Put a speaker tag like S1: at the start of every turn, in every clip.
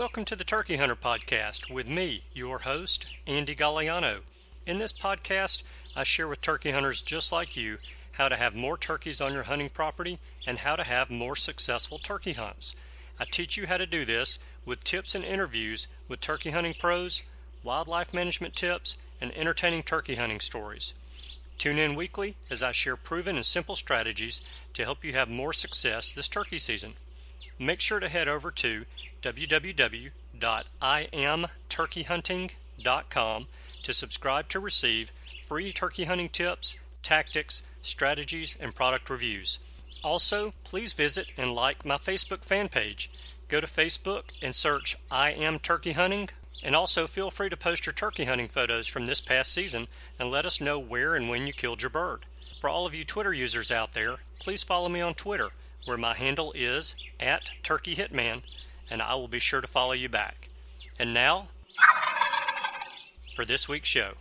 S1: Welcome to the Turkey Hunter Podcast with me, your host, Andy Galliano. In this podcast, I share with turkey hunters just like you how to have more turkeys on your hunting property and how to have more successful turkey hunts. I teach you how to do this with tips and interviews with turkey hunting pros, wildlife management tips, and entertaining turkey hunting stories. Tune in weekly as I share proven and simple strategies to help you have more success this turkey season. Make sure to head over to www.iamturkeyhunting.com to subscribe to receive free turkey hunting tips, tactics, strategies, and product reviews. Also, please visit and like my Facebook fan page. Go to Facebook and search I Am Turkey Hunting, and also feel free to post your turkey hunting photos from this past season and let us know where and when you killed your bird. For all of you Twitter users out there, please follow me on Twitter, where my handle is @TurkeyHitman, and I will be sure to follow you back. And now, for this week's show.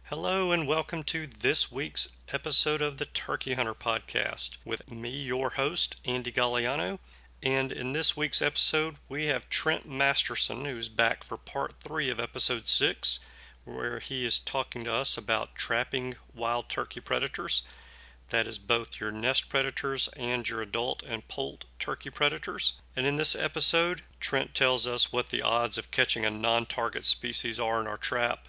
S1: Hello and welcome to this week's episode of the Turkey Hunter Podcast with me, your host, Andy Galliano. And in this week's episode, we have Trent Masterson, who's back for part 3 of episode 6, where he is talking to us about trapping wild turkey predators. That is both your nest predators and your adult and poult turkey predators. And in this episode, Trent tells us what the odds of catching a non-target species are in our trap,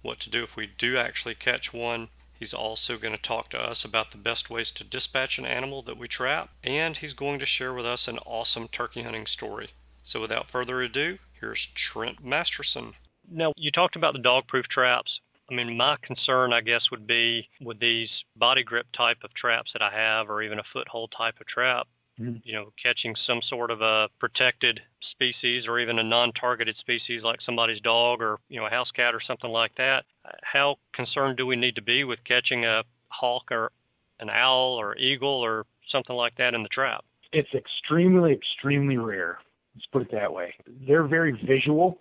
S1: what to do if we do actually catch one. He's also going to talk to us about the best ways to dispatch an animal that we trap, and he's going to share with us an awesome turkey hunting story. So without further ado, here's Trent Masterson. Now, you talked about the dog-proof traps. I mean, my concern, I guess, would be with these body grip type of traps that I have, or even a foothold type of trap, catching some sort of a protected species or even a non-targeted species like somebody's dog or, a house cat or something like that. How concerned do we need to be with catching a hawk or an owl or eagle or something like that in the trap?
S2: It's extremely, extremely rare. Let's put it that way. They're very visual.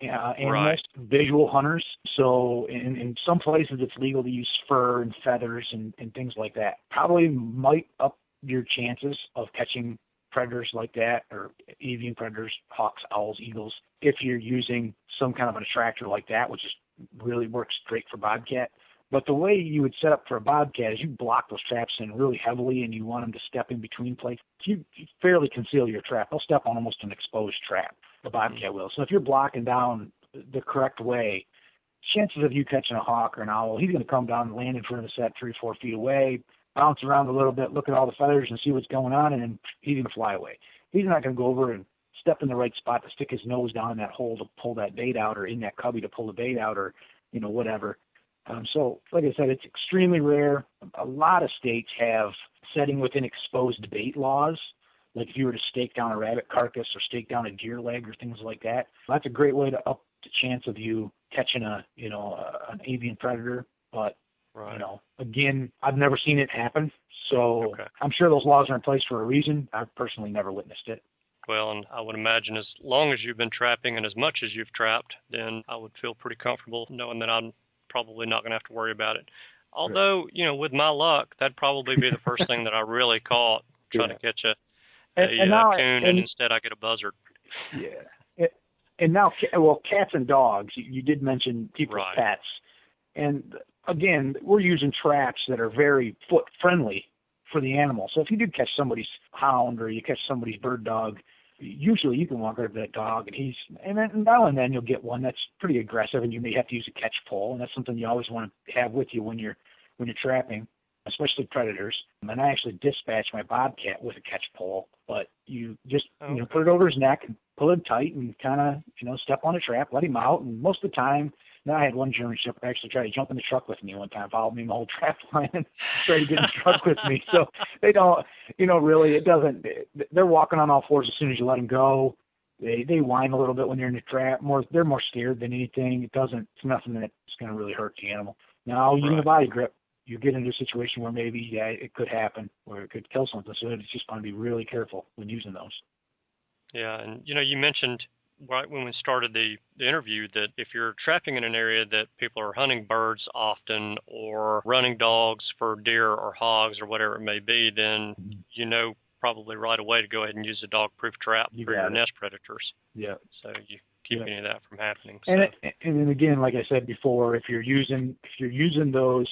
S2: Animals,
S1: right.
S2: Visual hunters. So in some places it's legal to use fur and feathers and things like that. Probably might up your chances of catching predators like that, or avian predators, hawks, owls, eagles, if you're using some kind of an attractor like that, which is really works great for bobcat. But the way you would set up for a bobcat is you block those traps in really heavily, and you want them to step in between places. You fairly conceal your trap. They'll step on almost an exposed trap, the bobcat will. So if you're blocking down the correct way, chances of you catching a hawk or an owl, he's going to come down and land in front of the set 3 or 4 feet away, bounce around a little bit, look at all the feathers and see what's going on, and then he's going to fly away. He's not going to go over and step in the right spot to stick his nose down in that hole to pull that bait out, or in that cubby to pull the bait out, or, whatever. So, like I said, it's extremely rare. A lot of states have setting within exposed bait laws. Like if you were to stake down a rabbit carcass or stake down a deer leg or things like that, that's a great way to up the chance of you catching an avian predator. But,
S1: right.
S2: Again, I've never seen it happen. So okay. I'm sure those laws are in place for a reason. I've personally never witnessed it.
S1: Well, and I would imagine as long as you've been trapping and as much as you've trapped, then I would feel pretty comfortable knowing that I'm probably not going to have to worry about it. Although, with my luck, that'd probably be the first thing that I really caught, trying to catch a coon, and instead I get a buzzard.
S2: Yeah. And now, cats and dogs, you did mention people's pets. And again, we're using traps that are very foot friendly for the animal. So if you do catch somebody's hound or you catch somebody's bird dog, usually you can walk over to that dog, and then now and then you'll get one that's pretty aggressive, and you may have to use a catch pole, and that's something you always want to have with you when you're trapping, especially predators. And I actually dispatch my bobcat with a catch pole, but you just put it over his neck and pull it tight and kind of step on a trap, let him out, and most of the time. Now, I had one German Shepherd actually try to jump in the truck with me one time, followed me in the whole trap line, and tried to get in the truck with me. So they don't, really, it doesn't, they're walking on all fours as soon as you let them go. They whine a little bit when you're in the trap. They're more scared than anything. It's nothing that's going to really hurt the animal. Now, using a body grip, you get into a situation where maybe, it could happen, or it could kill something. So it's just going to be really careful when using those.
S1: Yeah, and, you mentioned right when we started the interview that if you're trapping in an area that people are hunting birds often or running dogs for deer or hogs or whatever it may be, then probably right away to go ahead and use a dog-proof trap for your nest predators.
S2: Yeah.
S1: So you keep any of that from happening. So.
S2: And then again, like I said before, if you're using those,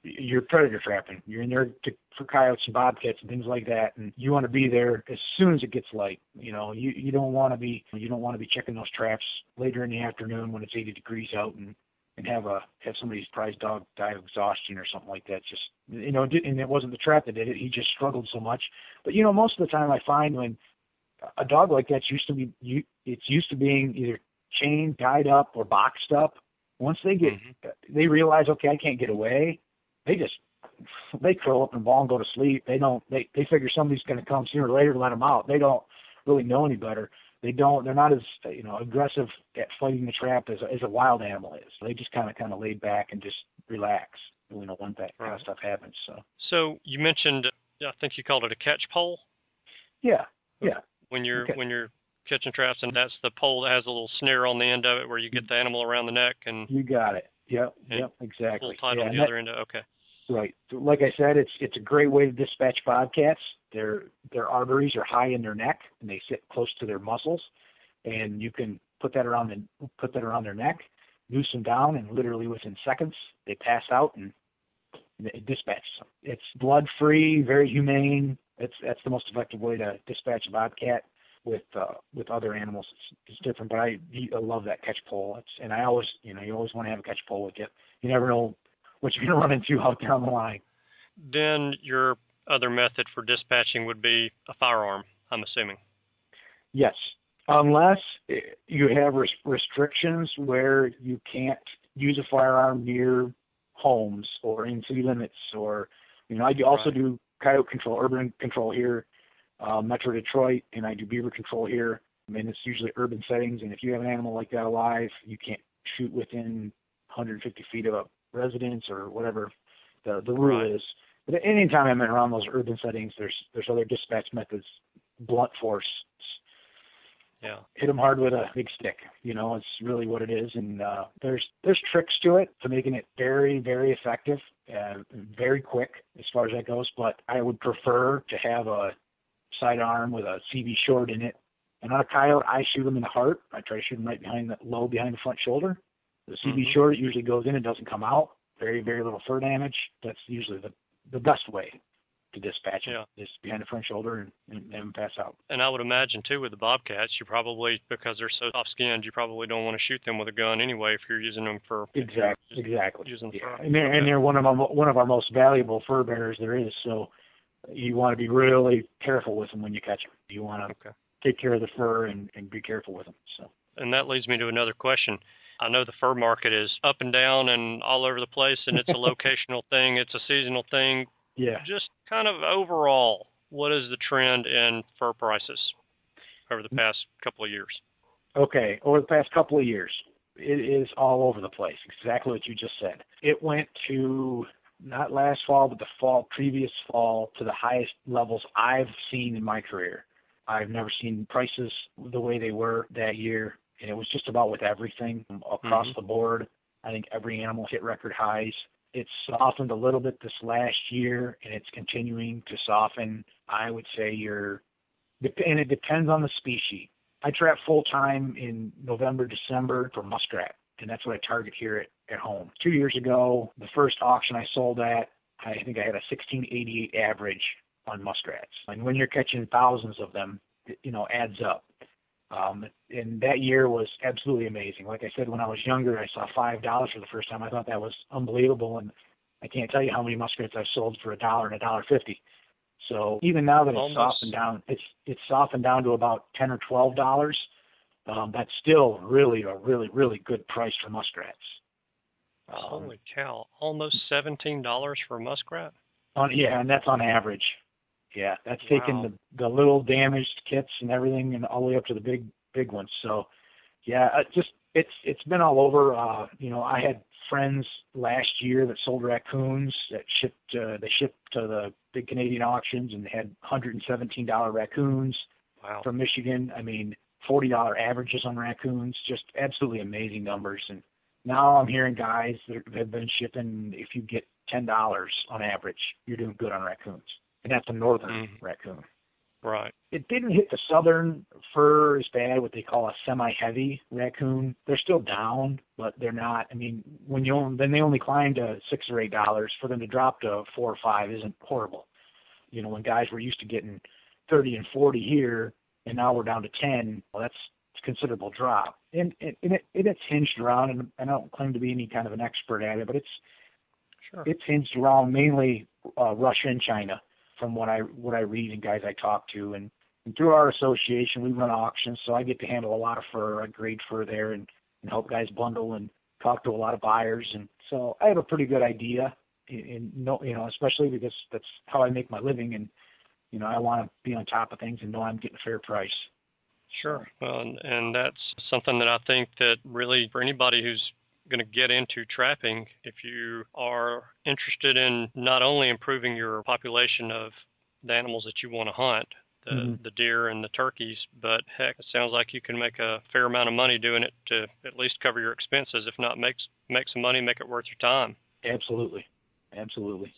S2: you're predator trapping. You're in there for coyotes and bobcats and things like that, and you want to be there as soon as it gets light. You don't want to be checking those traps later in the afternoon when it's 80 degrees out and have somebody's prize dog die of exhaustion or something like that. Just and it wasn't the trap that did it. He just struggled so much. But most of the time I find when a dog like that's used to being either chained, tied up, or boxed up. Once they realize, okay, I can't get away. They curl up in a ball and go to sleep. They figure somebody's going to come sooner or later to let them out. They don't really know any better. They're not as aggressive at fighting the trap as a wild animal is. They just kind of laid back and just relax when that kind of stuff happens.
S1: So you mentioned, I think you called it a catch pole.
S2: Yeah.
S1: When you're catching traps, and that's the pole that has a little snare on the end of it where you get the animal around the neck and
S2: you got it. Yep, exactly.
S1: Tied on the other end. Okay.
S2: Right. Like I said, it's a great way to dispatch bobcats. Their arteries are high in their neck and they sit close to their muscles, and you can put that around their neck, noose them down, and literally within seconds they pass out and it dispatches them. It's blood free, very humane. That's the most effective way to dispatch a bobcat. With other animals, it's different. But I love that catch pole. And I always, you always want to have a catch pole with you. You never know what you're going to run into out down the line.
S1: Then your other method for dispatching would be a firearm, I'm assuming.
S2: Yes, unless you have restrictions where you can't use a firearm near homes or in city limits, or I also do coyote control, urban control here. Metro Detroit, and I do beaver control here. I mean, it's usually urban settings, and if you have an animal like that alive, you can't shoot within 150 feet of a residence or whatever the rule is. But anytime I'm around those urban settings, there's other dispatch methods, blunt force.
S1: Yeah.
S2: Hit them hard with a big stick. It's really what it is, and there's tricks to it to making it very, very effective, very quick as far as that goes. But I would prefer to have a sidearm with a CV short in it. And on a coyote, I shoot them in the heart. I try to shoot them right behind the front shoulder. The CV short usually goes in and doesn't come out. Very, very little fur damage. That's usually the best way to dispatch them, is behind the front shoulder and have them pass out.
S1: And I would imagine, too, with the bobcats, you probably, because they're so soft-skinned, you probably don't want to shoot them with a gun anyway if you're using them for...
S2: Exactly.
S1: Using fur.
S2: And they're one of our most valuable fur bearers there is, so you want to be really careful with them when you catch them. You want to take care of the fur and be careful with them. So.
S1: And that leads me to another question. I know the fur market is up and down and all over the place, and it's a locational thing. It's a seasonal thing.
S2: Yeah.
S1: Just kind of overall, what is the trend in fur prices over the past couple of years?
S2: Okay, over the past couple of years, it is all over the place. Exactly what you just said. It went to... not last fall, but the previous fall, to the highest levels I've seen in my career. I've never seen prices the way they were that year, and it was just about with everything across the board. I think every animal hit record highs. It's softened a little bit this last year, and it's continuing to soften. I would say and it depends on the species. I trap full-time in November, December for muskrat, and that's what I target here at home. 2 years ago, the first auction I sold at, I think I had a 1688 average on muskrats. And when you're catching thousands of them, it adds up. And that year was absolutely amazing. Like I said, when I was younger, I saw $5 for the first time. I thought that was unbelievable, and I can't tell you how many muskrats I've sold for $1 and $1.50. So even now that it's softened down, it's softened down to about $10 or $12. That's still really a really good price for muskrats.
S1: Holy cow! Almost $17 for a muskrat.
S2: And that's on average. Yeah, that's taking the little damaged kits and everything, and all the way up to the big ones. So, yeah, it's been all over. I had friends last year that sold raccoons that shipped to the big Canadian auctions, and they had $117 raccoons from Michigan. I mean, $40 averages on raccoons, just absolutely amazing numbers. And now I'm hearing guys that have been shipping, if you get $10 on average, you're doing good on raccoons. And that's a northern raccoon.
S1: Right.
S2: It didn't hit the southern fur as bad, what they call a semi-heavy raccoon. They're still down, but they're not. I mean, then they only climb to $6 or $8. For them to drop to 4 or 5 isn't horrible. You know, when guys were used to getting 30 and 40 here, and now we're down to 10, well, that's a considerable drop. And it's hinged around, and I don't claim to be any kind of an expert at it, but it's hinged around mainly Russia and China, from what I read and guys I talk to, and through our association we run auctions, so I get to handle a lot of fur. I grade fur there and help guys bundle and talk to a lot of buyers, and so I have a pretty good idea, especially because that's how I make my living, and I want to be on top of things and know I'm getting a fair price.
S1: Sure. Well, and that's something that I think that really for anybody who's going to get into trapping, if you are interested in not only improving your population of the animals that you want to hunt, the deer and the turkeys, but heck, it sounds like you can make a fair amount of money doing it to at least cover your expenses. If not, make some money, make it worth your time.
S2: Absolutely.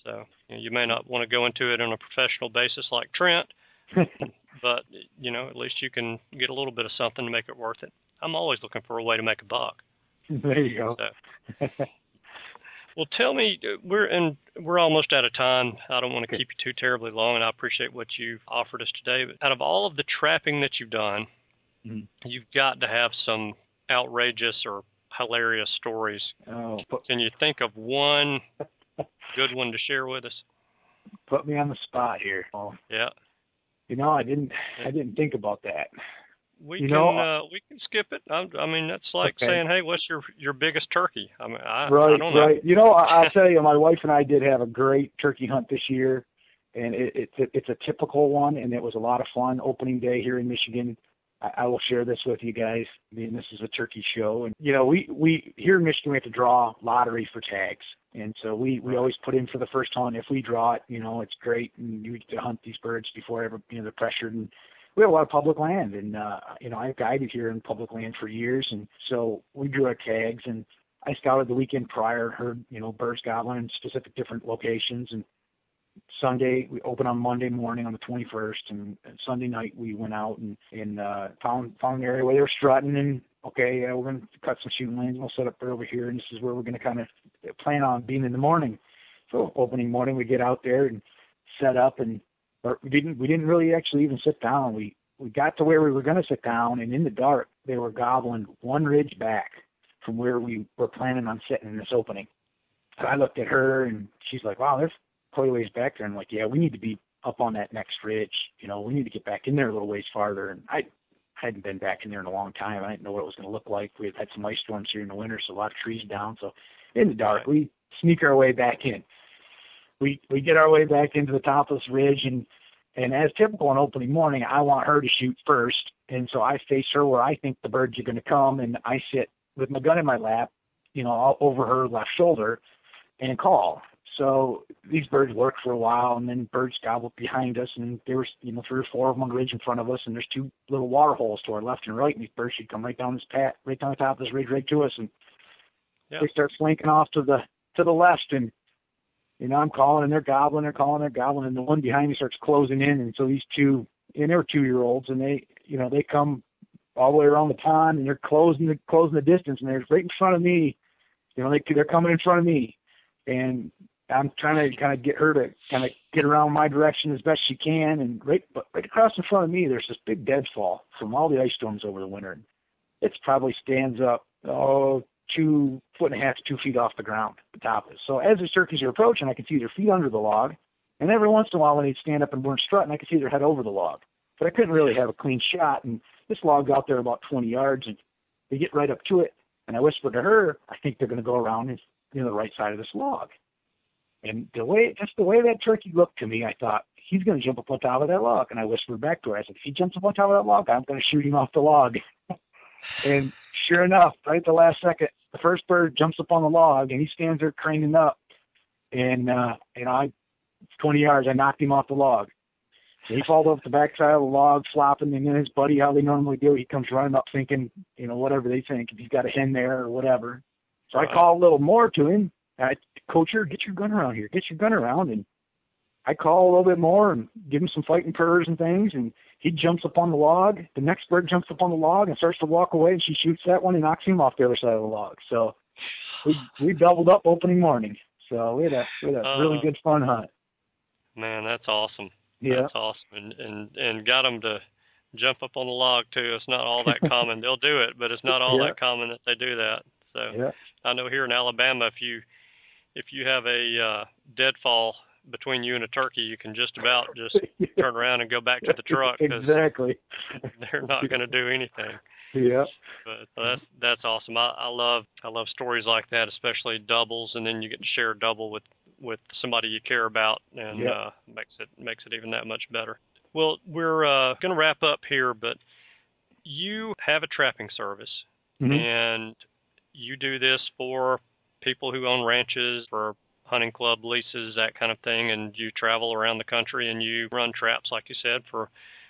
S1: So you may not want to go into it on a professional basis like Trent, but at least you can get a little bit of something to make it worth it. I'm always looking for a way to make a buck.
S2: There you go.
S1: So. Well, tell me, we're almost out of time. I don't want to keep you too terribly long, and I appreciate what you've offered us today. But out of all of the trapping that you've done, you've got to have some outrageous or hilarious stories. Can you think of one good one to share with us?
S2: Put me on the spot here. Oh.
S1: Yeah.
S2: I didn't think about that.
S1: We can skip it. I mean, that's like saying, "Hey, what's your biggest turkey?" I mean, I don't know.
S2: Right. I'll tell you, my wife and I did have a great turkey hunt this year, and it's a typical one, and it was a lot of fun. Opening day here in Michigan. I will share this with you guys. I mean, this is a turkey show, and we here in Michigan we have to draw lottery for tags, and so we always put in for the first hunt. If we draw it, it's great, and you get to hunt these birds before ever they're pressured. And we have a lot of public land, and I've guided here in public land for years, and so we drew our tags, and I scouted the weekend prior, heard birds gobbling in specific different locations, and Sunday we opened on Monday morning on the 21st, and Sunday night we went out and found an area where they were strutting, and we're going to cut some shooting lanes, we'll set up right over here, and this is where we're going to kind of plan on being in the morning. So opening morning we get out there and set up, and we didn't really actually even sit down. We got to where we were going to sit down, and in the dark they were gobbling one ridge back from where we were planning on sitting in this opening. And I looked at her, and she's like, "Wow, there's quite a ways back there." And I'm like, "Yeah, we need to be up on that next ridge. We need to get back in there a little ways farther." And I hadn't been back in there in a long time. I didn't know what it was going to look like. We had some ice storms here in the winter, so a lot of trees down. So in the dark, we sneak our way back in. We get our way back into the top of this ridge, and as typical on opening morning, I want her to shoot first, and so I face her where I think the birds are going to come, and I sit with my gun in my lap, over her left shoulder, and call. So these birds work for a while, and then birds gobble behind us, and there was 3 or 4 of them on the ridge in front of us, and there's 2 little water holes to our left and right, and these birds should come right down the top of this ridge right to us, and they start flanking off to the left, and I'm calling, and they're gobbling, and the one behind me starts closing in, and so these 2, and they were 2-year-olds, and they come all the way around the pond, and they're closing the distance, and they're right in front of me. They're coming in front of me, and I'm trying to kind of get her to kind of get around my direction as best she can, and right across in front of me, there's this big deadfall from all the ice storms over the winter. It probably stands up 2.5 to 2 feet off the ground, the top of it. So as the turkeys are approaching, I can see their feet under the log, and every once in a while when they'd stand up and weren't strutting, I could see their head over the log. But I couldn't really have a clean shot, and this log's out there about 20 yards, and they get right up to it, and I whispered to her, I think they're going to go around the right side of this log. And the way that turkey looked to me, I thought, he's going to jump up on top of that log. And I whispered back to her, I said, if he jumps up on top of that log, I'm going to shoot him off the log. And sure enough, right at the last second, the first bird jumps up on the log, and he stands there craning up. And 20 yards, I knocked him off the log. So he falls off the backside of the log, flopping, and then his buddy, how they normally do, he comes running up thinking, whatever they think, if he's got a hen there or whatever. So I call a little more to him. Coach her, get your gun around here. Get your gun around. And I call a little bit more and give him some fighting purrs and things, and he jumps up on the log. The next bird jumps up on the log and starts to walk away, and she shoots that one and knocks him off the other side of the log. So we doubled up opening morning. So we had a really good fun hunt.
S1: Man, that's awesome.
S2: Yeah.
S1: That's awesome. And got them to jump up on the log too. It's not all that common. They'll do it, but it's not all that common that they do that. So I know here in Alabama, if you have a deadfall between you and a turkey, you can just about just turn around and go back to the truck.
S2: Exactly.
S1: They're not going to do anything.
S2: Yeah.
S1: But that's awesome. I love stories like that, especially doubles, and then you get to share a double with somebody you care about, and makes it even that much better. Well, we're going to wrap up here, but you have a trapping service, and you do this for people who own ranches, for hunting club leases, that kind of thing, and you travel around the country and you run traps, like you said, for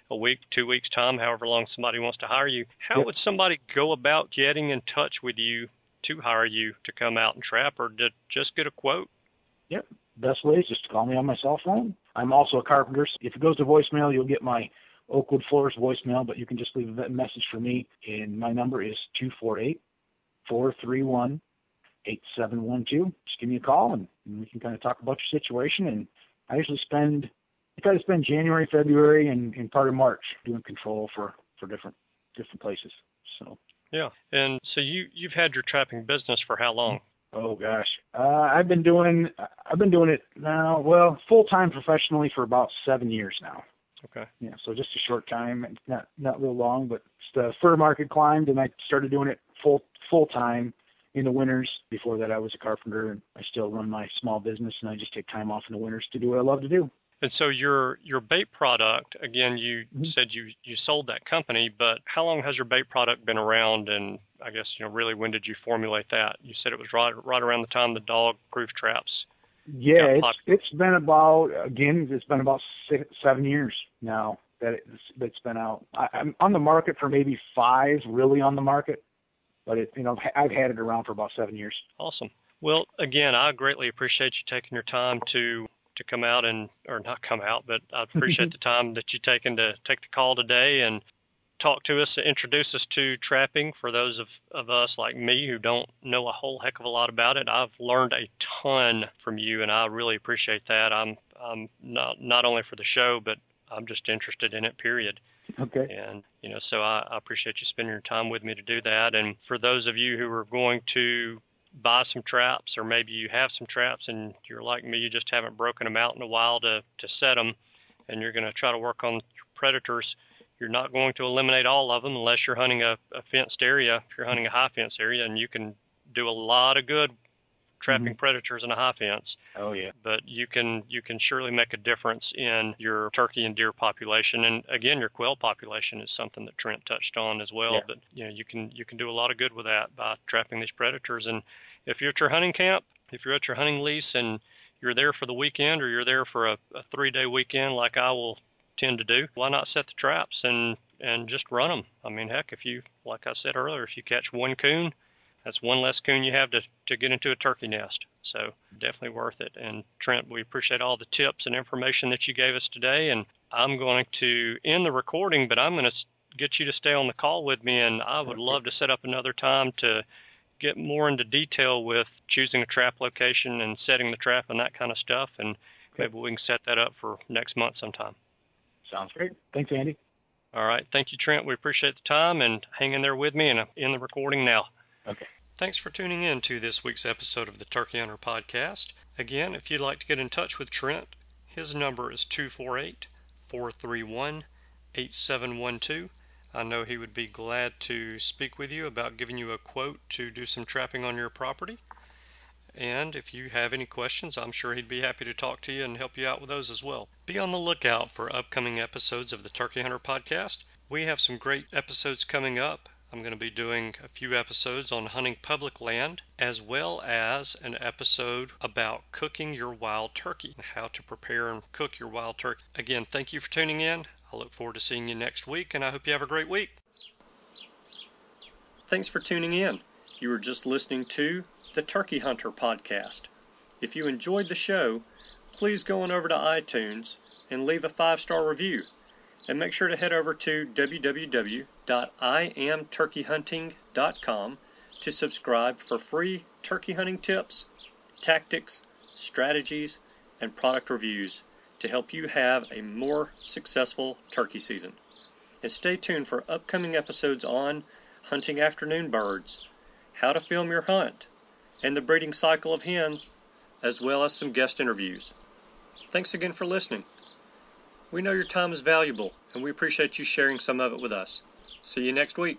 S1: a week, 2 weeks time, however long somebody wants to hire you. How would somebody go about getting in touch with you to hire you to come out and trap, or to just get a quote?
S2: Yep. Best way is just to call me on my cell phone. I'm also a carpenter. So if it goes to voicemail, you'll get my Oakwood Floors voicemail, but you can just leave a message for me, and my number is 248-431-8712. Just give me a call, and we can kind of talk about your situation. And I usually try to spend January, February, and part of March doing control for different places. So
S1: yeah. And so you've had your trapping business for how long?
S2: Oh gosh, I've been doing it now. Well, full time professionally for about 7 years now.
S1: Okay.
S2: Yeah, so just a short time, not real long, but the fur market climbed, and I started doing it full time in the winters. Before that, I was a carpenter, and I still run my small business, and I just take time off in the winters to do what I love to do.
S1: And so your bait product, again, you said you sold that company, but how long has your bait product been around? And I guess, really, when did you formulate that? You said it was right around the time the dog-proof traps.
S2: Yeah, it's been about 7 years now that it's been out. I'm on the market for maybe 5, really on the market, but I've had it around for about 7 years.
S1: Awesome. Well, again, I greatly appreciate you taking your time to come out or not come out, but I appreciate the time that you've taken to take the call today and talk to us, introduce us to trapping for those of us like me who don't know a whole heck of a lot about it. I've learned a ton from you, and I really appreciate that. I'm not only for the show, but I'm just interested in it, period.
S2: Okay.
S1: And, so I appreciate you spending your time with me to do that. And for those of you who are going to buy some traps, or maybe you have some traps and you're like me, you just haven't broken them out in a while to set them, and you're going to try to work on predators, you're not going to eliminate all of them unless you're hunting a fenced area. If you're hunting a high fence area, and you can do a lot of good trapping predators in a high fence. Oh yeah. But you can surely make a difference in your turkey and deer population, and again, your quail population is something that Trent touched on as well. Yeah. But you can do a lot of good with that by trapping these predators. And if you're at your hunting camp, if you're at your hunting lease, and you're there for the weekend, or you're there for a 3-day weekend like I will tend to do, why not set the traps and just run them? I mean, heck, if you, like I said earlier, if you catch one coon, that's one less coon you have to get into a turkey nest. So definitely worth it. And Trent, we appreciate all the tips and information that you gave us today. And I'm going to end the recording, but I'm going to get you to stay on the call with me, and I would love to set up another time to get more into detail with choosing a trap location and setting the trap and that kind of stuff. And maybe we can set that up for next month sometime.
S2: Sounds great. Thanks, Andy.
S1: All right. Thank you, Trent. We appreciate the time, and hang in there with me, and I'm in the recording now.
S2: Okay.
S1: Thanks for tuning in to this week's episode of the Turkey Hunter Podcast. Again, if you'd like to get in touch with Trent, his number is 248-431-8712. I know he would be glad to speak with you about giving you a quote to do some trapping on your property. And if you have any questions, I'm sure he'd be happy to talk to you and help you out with those as well. Be on the lookout for upcoming episodes of the Turkey Hunter Podcast. We have some great episodes coming up. I'm going to be doing a few episodes on hunting public land, as well as an episode about cooking your wild turkey, and how to prepare and cook your wild turkey. Again, thank you for tuning in. I look forward to seeing you next week, and I hope you have a great week. Thanks for tuning in. You were just listening to the Turkey Hunter Podcast. If you enjoyed the show, please go on over to iTunes and leave a 5-star review. And make sure to head over to www.iamturkeyhunting.com to subscribe for free turkey hunting tips, tactics, strategies, and product reviews to help you have a more successful turkey season. And stay tuned for upcoming episodes on hunting afternoon birds, how to film your hunt, and the breeding cycle of hens, as well as some guest interviews. Thanks again for listening. We know your time is valuable, and we appreciate you sharing some of it with us. See you next week.